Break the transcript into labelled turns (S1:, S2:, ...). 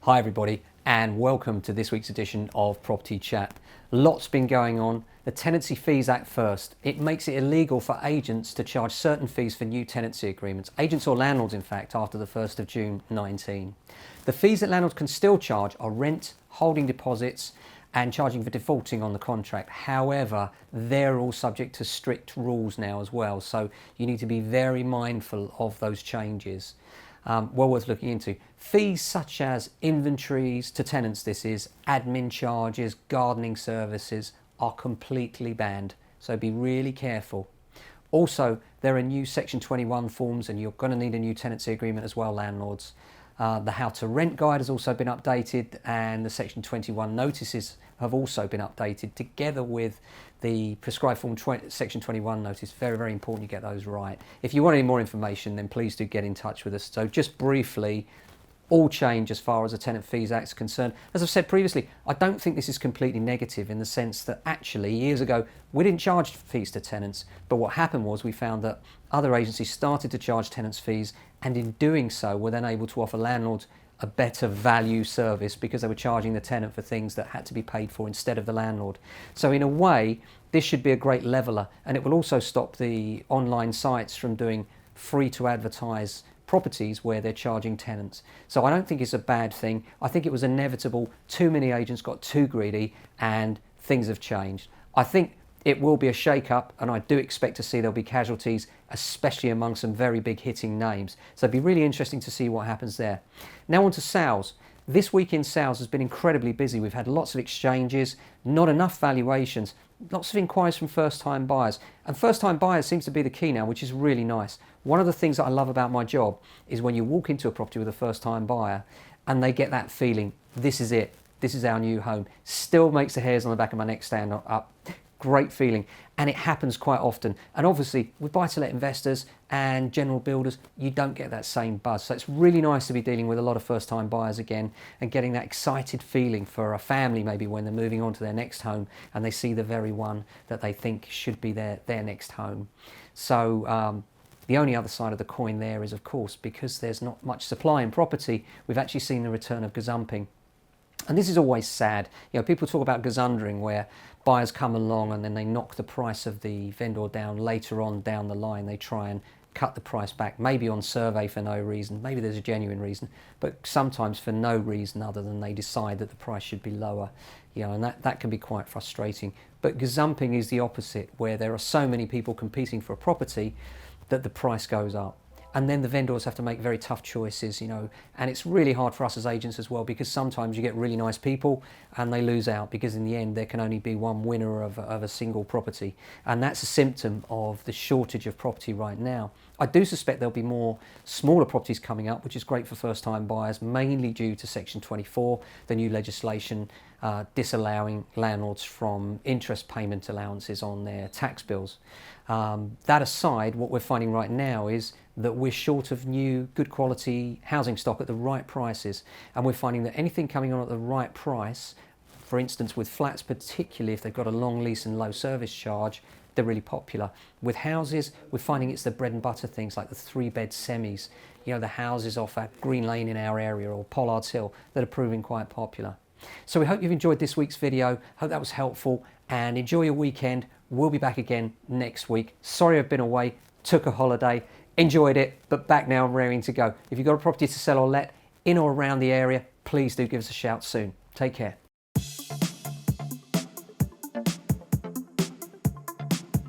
S1: Hi everybody, and welcome to this week's edition of Property Chat. Lots been going on. The Tenancy Fees Act first. It makes it illegal for agents to charge certain fees for new tenancy agreements. Agents or landlords, in fact, after the 1st of June 19. The fees that landlords can still charge are rent, holding deposits, and charging for defaulting on the contract. However, they're all subject to strict rules now as well, so you need to be very mindful of those changes. Well worth looking into. Fees such as inventories to tenants, admin charges, gardening services are completely banned, so be really careful. Also, there are new Section 21 forms and you're going to need a new tenancy agreement as well, landlords. The How to Rent guide has also been updated, and the Section 21 notices have also been updated together with the prescribed form Section 21 notice. Very, very important you get those right. If you want any more information, then please do get in touch with us. So just briefly, all change as far as the Tenant Fees Act is concerned. As I've said previously, I don't think this is completely negative in the sense that actually years ago we didn't charge fees to tenants, but what happened was we found that other agencies started to charge tenants fees, and in doing so were then able to offer landlords a better value service because they were charging the tenant for things that had to be paid for instead of the landlord. So in a way, this should be a great leveller, and it will also stop the online sites from doing free to advertise properties where they're charging tenants. So I don't think it's a bad thing. I think it was inevitable. Too many agents got too greedy and things have changed. I think it will be a shake-up, and I do expect to see there'll be casualties, especially among some very big hitting names. So it'd be really interesting to see what happens there. Now on to sales. This week in sales has been incredibly busy. We've had lots of exchanges, not enough valuations, lots of inquiries from first-time buyers. And first-time buyers seems to be the key now, which is really nice. One of the things that I love about my job is when you walk into a property with a first-time buyer and they get that feeling, this is it, this is our new home. Still makes the hairs on the back of my neck stand up. Great feeling, and it happens quite often. And obviously with buy-to-let investors and general builders, you don't get that same buzz. So it's really nice to be dealing with a lot of first-time buyers again and getting that excited feeling for a family maybe when they're moving on to their next home and they see the very one that they think should be their next home. So the only other side of the coin there is, of course, because there's not much supply in property, we've actually seen the return of gazumping. And this is always sad. You know, people talk about gazundering where buyers come along and then they knock the price of the vendor down later on down the line. They try and cut the price back, maybe on survey for no reason, maybe there's a genuine reason, but sometimes for no reason other than they decide that the price should be lower. You know, and that can be quite frustrating. But gazumping is the opposite, where there are so many people competing for a property that the price goes up. And then the vendors have to make very tough choices, you know, and it's really hard for us as agents as well, because sometimes you get really nice people and they lose out because in the end there can only be one winner of a single property, and that's a symptom of the shortage of property right now. I do suspect there'll be more smaller properties coming up, which is great for first-time buyers, mainly due to Section 24, the new legislation disallowing landlords from interest payment allowances on their tax bills. That aside, what we're finding right now is that we're short of new, good quality housing stock at the right prices, and we're finding that anything coming on at the right price, for instance with flats, particularly if they've got a long lease and low service charge, they're really popular. With houses, we're finding it's the bread and butter things like the 3-bed semis, you know, the houses off at Green Lane in our area or Pollard's Hill that are proving quite popular. So we hope you've enjoyed this week's video, hope that was helpful, and enjoy your weekend. We'll be back again next week. Sorry I've been away, took a holiday, enjoyed it, but back now and raring to go. If you've got a property to sell or let in or around the area, please do give us a shout soon. Take care.